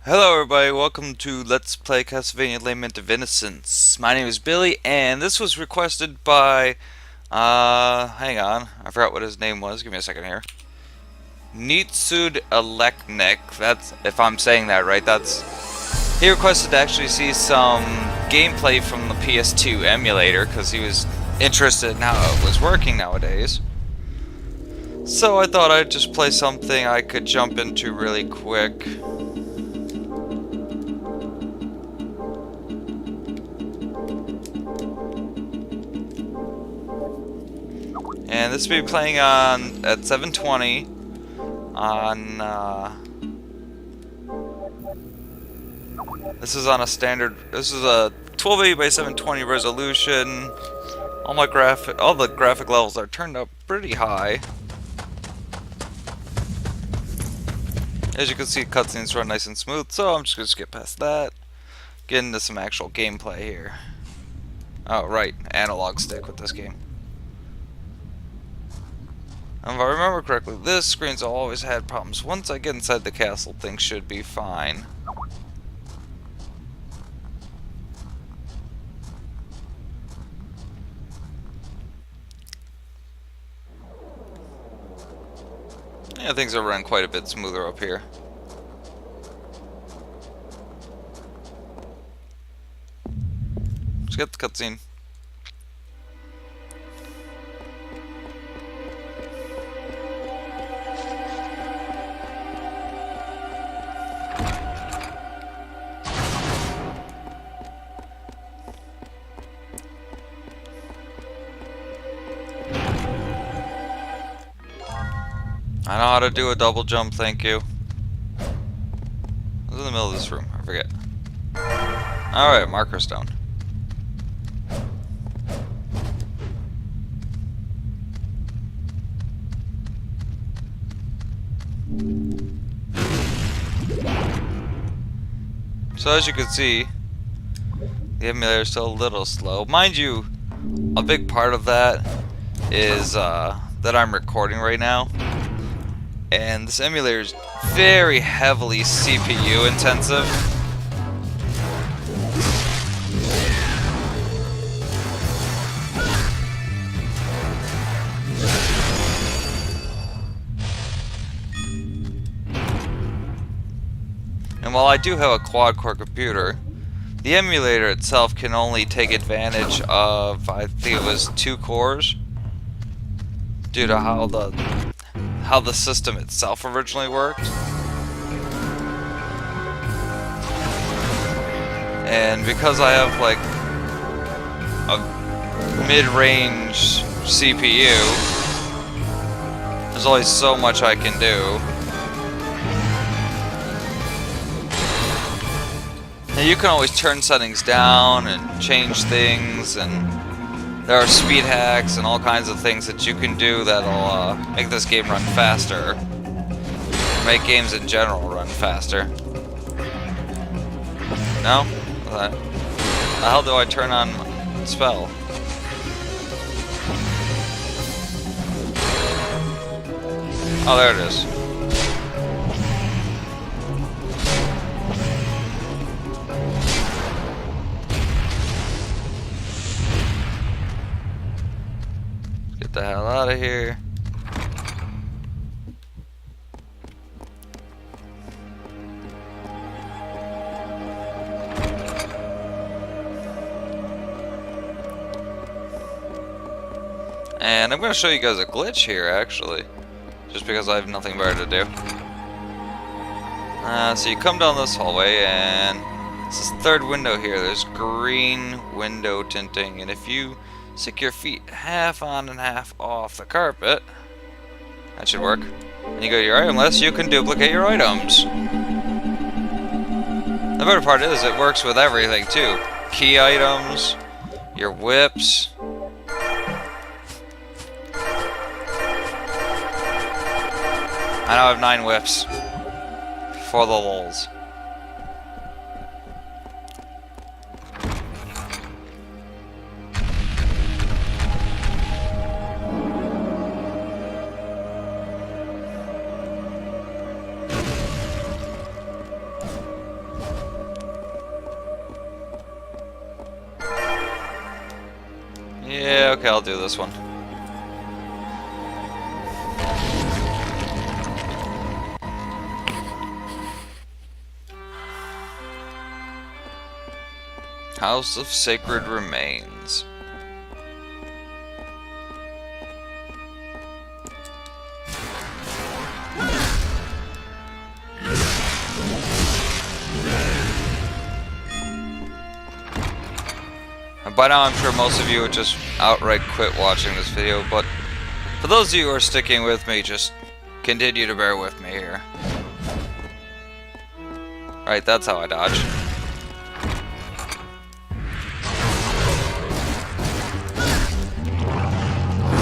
Hello everybody, welcome to Let's Play Castlevania Lament of Innocence. My name is Billy, and this was requested by, hang on, I forgot what his name was, give me a second here. Nitsud Aleknik, that's, if I'm saying that right, he requested to actually see some gameplay from the PS2 emulator, because he was interested in how it was working nowadays. So I thought I'd just play something I could jump into really quick. And this will be playing at 720 on this is on a standard, this is a 1280 by 720 resolution. All the graphic levels are turned up pretty high. As you can see, cutscenes run nice and smooth, so I'm just gonna skip past that. Get into some actual gameplay here. Oh right, analog stick with this game. If I remember correctly, this screen's always had problems. Once I get inside the castle, things should be fine. Yeah, things are running quite a bit smoother up here. Let's get the cutscene. I know how to do a double jump, thank you. I was in the middle of this room, I forget. Alright, marker stone. So as you can see, the emulator is still a little slow. Mind you, a big part of that is that I'm recording right now. And this emulator is very heavily CPU intensive. And while I do have a quad-core computer, the emulator itself can only take advantage of, I think it was 2 cores, due to how the system itself originally worked. And because I have like a mid-range CPU, there's only so much I can do. Now you can always turn settings down and change things, and there are speed hacks and all kinds of things that you can do that'll make this game run faster. Or make games in general run faster. No? What the hell do I turn on spell? Oh, there it is. Get the hell out of here. And I'm going to show you guys a glitch here, actually. Just because I have nothing better to do. So you come down this hallway, and this is the third window here. There's green window tinting, and if you stick your feet half on and half off the carpet, that should work. And you go to your item list, you can duplicate your items. The better part is it works with everything too. Key items, your whips. I now have 9 whips for the lulz. Okay, I'll do this one. House of Sacred Remains. By now I'm sure most of you would just outright quit watching this video, but for those of you who are sticking with me, just continue to bear with me here. Right, that's how I dodge.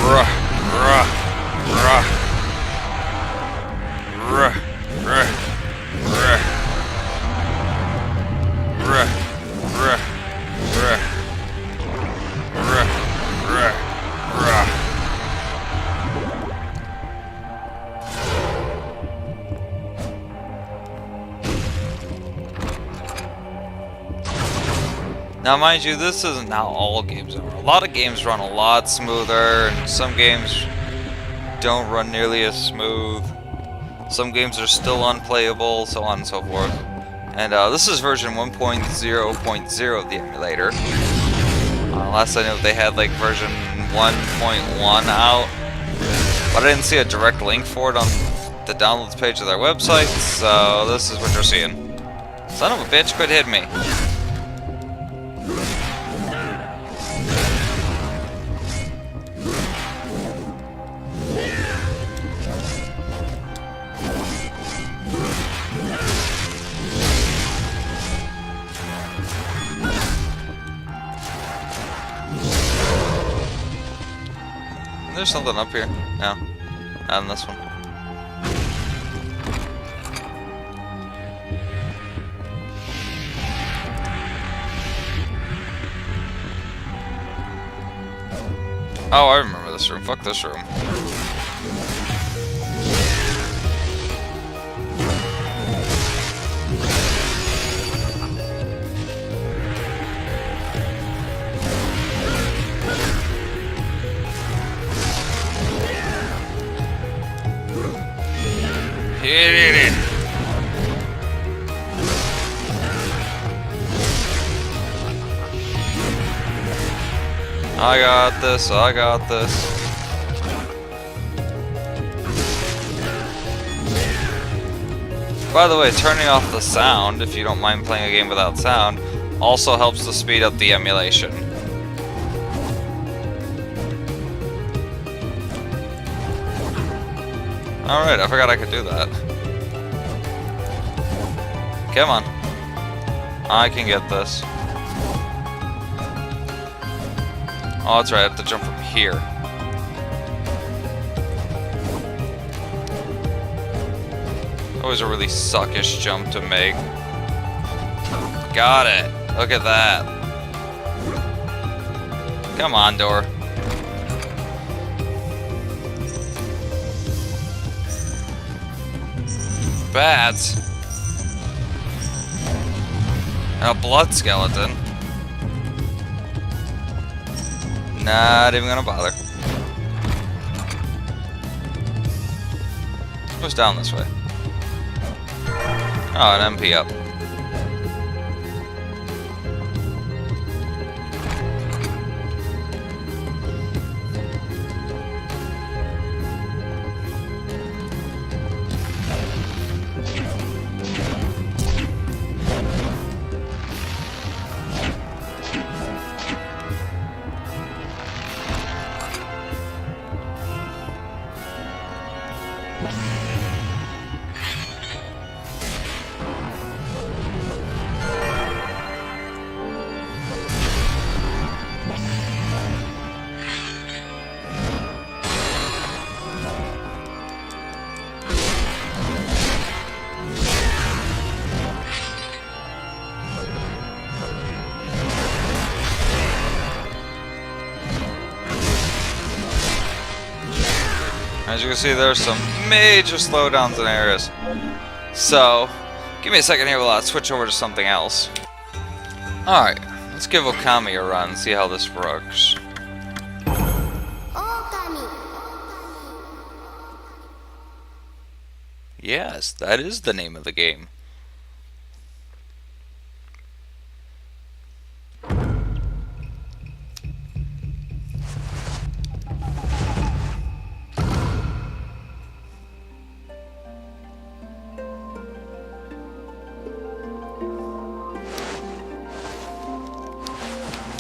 Ruh, ruh, ruh. Ruh, ruh, ruh. Ruh, ruh, ruh. Ruh, ruh, ruh. Now mind you, this isn't how all games are. A lot of games run a lot smoother, and some games don't run nearly as smooth. Some games are still unplayable, so on and so forth. And this is version 1.0.0 of the emulator. Last I knew they had like version 1.1 out, but I didn't see a direct link for it on the downloads page of their website, so this is what you're seeing. Son of a bitch, quit hitting me. There's something up here. No. Not on this one. Oh, I remember this room. Fuck this room. Hit it. I got this, I got this. By the way, turning off the sound, if you don't mind playing a game without sound, also helps to speed up the emulation. Alright, I forgot I could do that. Come on. I can get this. Oh, that's right, I have to jump from here. Always a really suckish jump to make. Got it. Look at that. Come on, door. Bats. And a blood skeleton. Not even gonna bother. Who's down this way? Oh, an MP up. As you can see, there's some major slowdowns in areas. So, give me a second here while I switch over to something else. Alright, let's give Okami a run and see how this works. Yes, that is the name of the game.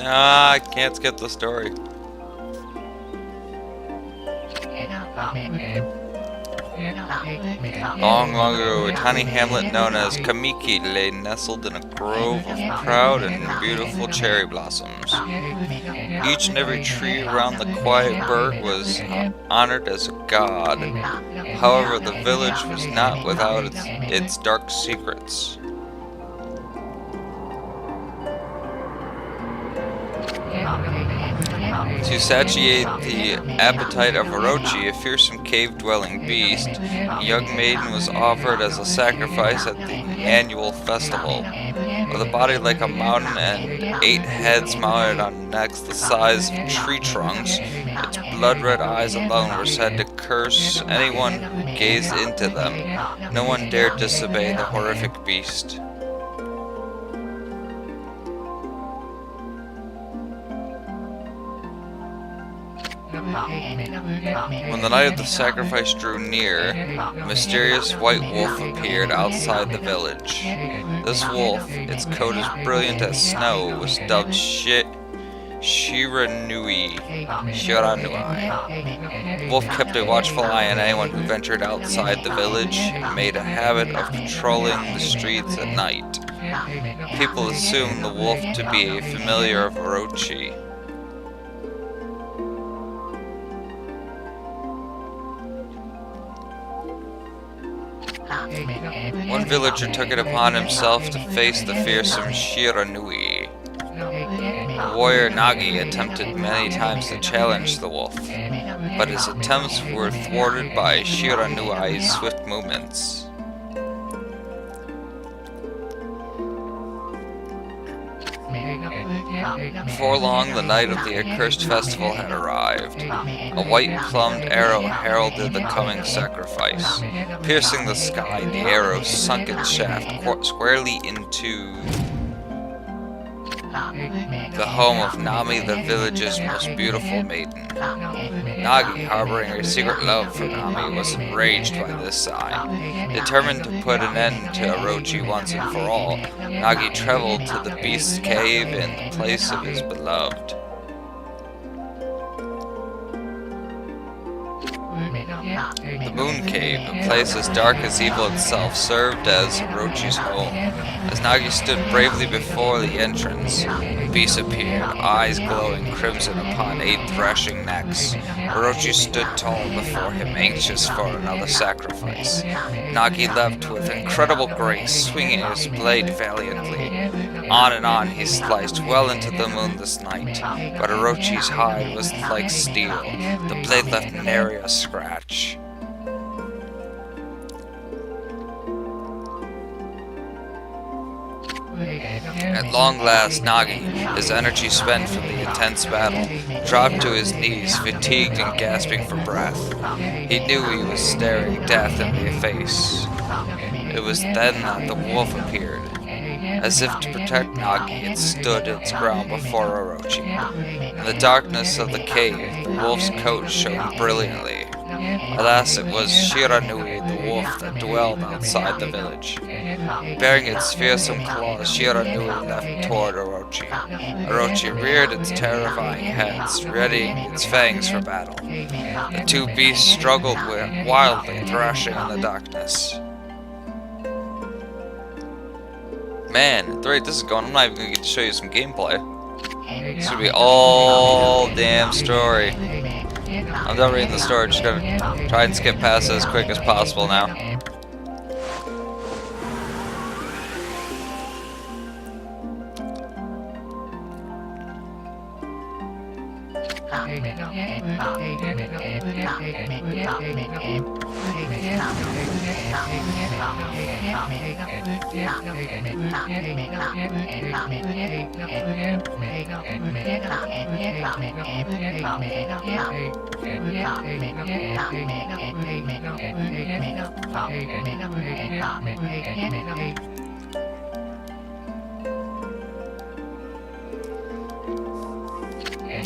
Nah, I can't skip the story. Long, long ago, a tiny hamlet known as Kamiki lay nestled in a grove of proud and beautiful cherry blossoms. Each and every tree around the quiet burg was honored as a god. However, the village was not without its dark secrets. To satiate the appetite of Orochi, a fearsome cave-dwelling beast, a young maiden was offered as a sacrifice at the annual festival. With a body like a mountain and 8 heads mounted on necks the size of tree trunks, its blood-red eyes alone were said to curse anyone who gazed into them. No one dared disobey the horrific beast. When the night of the sacrifice drew near, a mysterious white wolf appeared outside the village. This wolf, its coat as brilliant as snow, was dubbed Shiranui. The wolf kept a watchful eye on anyone who ventured outside the village and made a habit of patrolling the streets at night. People assumed the wolf to be a familiar of Orochi. One villager took it upon himself to face the fearsome Shiranui. The warrior Nagi attempted many times to challenge the wolf, but his attempts were thwarted by Shiranui's swift movements. Before long, the night of the accursed festival had arrived. A white-plumed arrow heralded the coming sacrifice. Piercing the sky, the arrow sunk its shaft squarely into the home of Nami, the village's most beautiful maiden. Nagi, harboring a secret love for Nami, was enraged by this sign. Determined to put an end to Orochi once and for all, Nagi traveled to the beast's cave in the place of his beloved. The Moon Cave, a place as dark as evil itself, served as Orochi's home. As Nagi stood bravely before the entrance, the beast appeared, eyes glowing crimson upon 8 thrashing necks. Orochi stood tall before him, anxious for another sacrifice. Nagi leapt with incredible grace, swinging his blade valiantly. On and on he sliced well into the moonless night, but Orochi's hide was like steel. The blade left nary a scratch. At long last, Nagi, his energy spent from the intense battle, dropped to his knees, fatigued and gasping for breath. He knew he was staring death in the face. It was then that the wolf appeared. As if to protect Nagi, it stood its ground before Orochi. In the darkness of the cave, the wolf's coat shone brilliantly. Alas, it was Shiranui, the wolf, that dwelled outside the village. Bearing its fearsome claws, Shiranui leapt toward Orochi. Orochi reared its terrifying head, readying its fangs for battle. The two beasts struggled wildly, thrashing in the darkness. Man, at the rate this is going, I'm not even going to get to show you some gameplay. This would be all damn story. I'm done reading the story, just gonna try and skip past it as quick as possible now.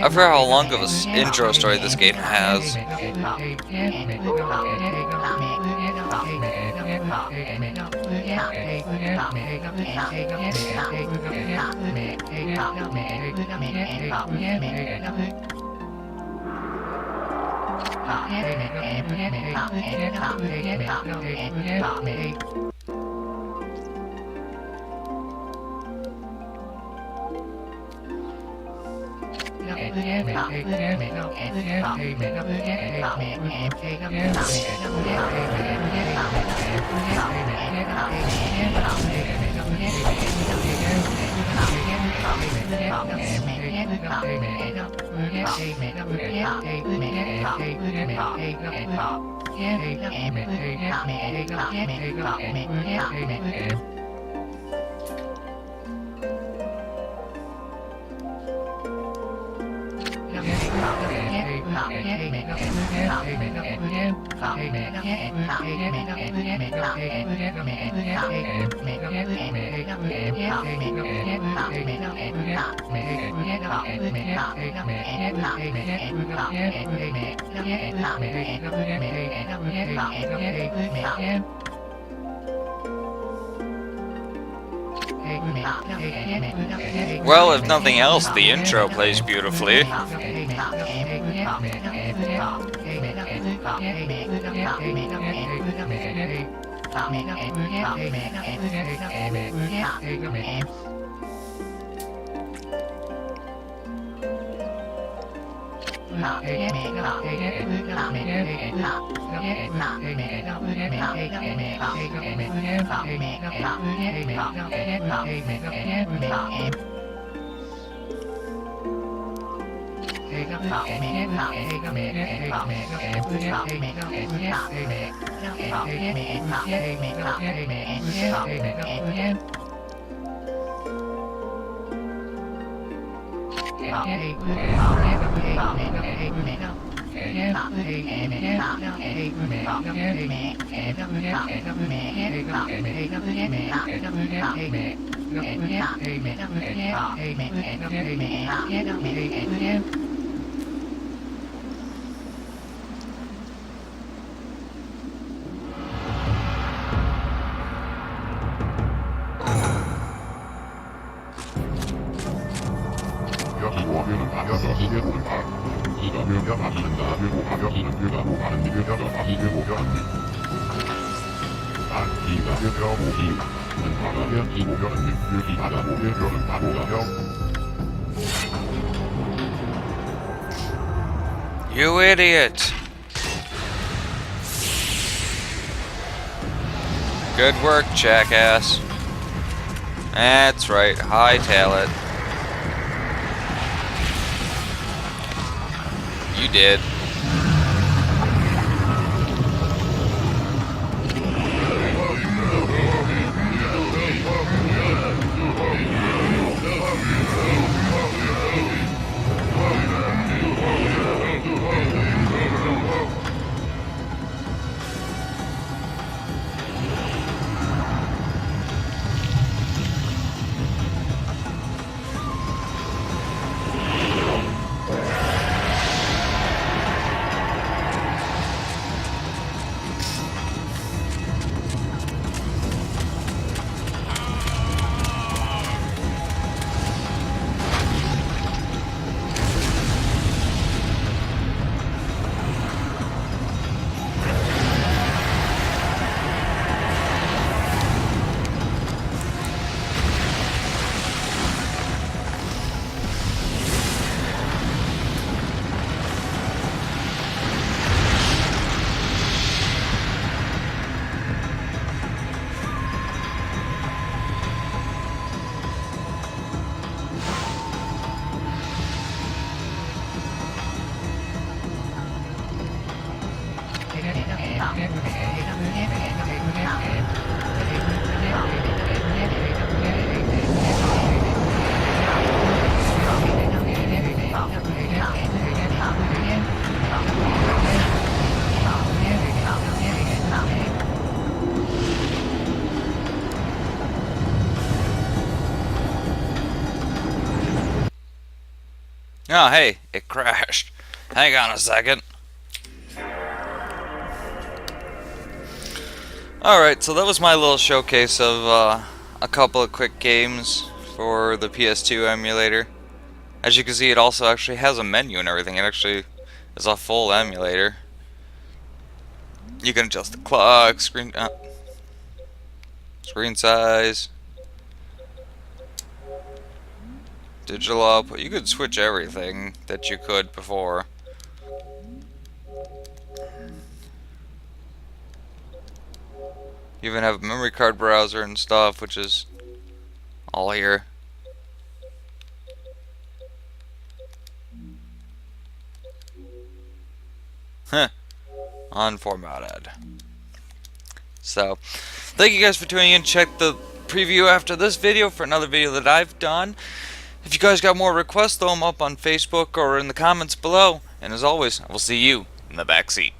I forgot how long of an intro story this game has. Well, if nothing else, the intro plays beautifully. You idiot! Good work, jackass. That's right, hightail it. You did. Oh, hey, it crashed. Hang on a second. Alright, so that was my little showcase of a couple of quick games for the PS2 emulator. As you can see, it also actually has a menu and everything. It actually is a full emulator. You can adjust the clock, screen size, digital output. You could switch everything that you could before. You even have a memory card browser and stuff, which is all here. Huh. Unformatted. So, thank you guys for tuning in. Check the preview after this video for another video that I've done. If you guys got more requests, throw them up on Facebook or in the comments below. And as always, I will see you in the backseat.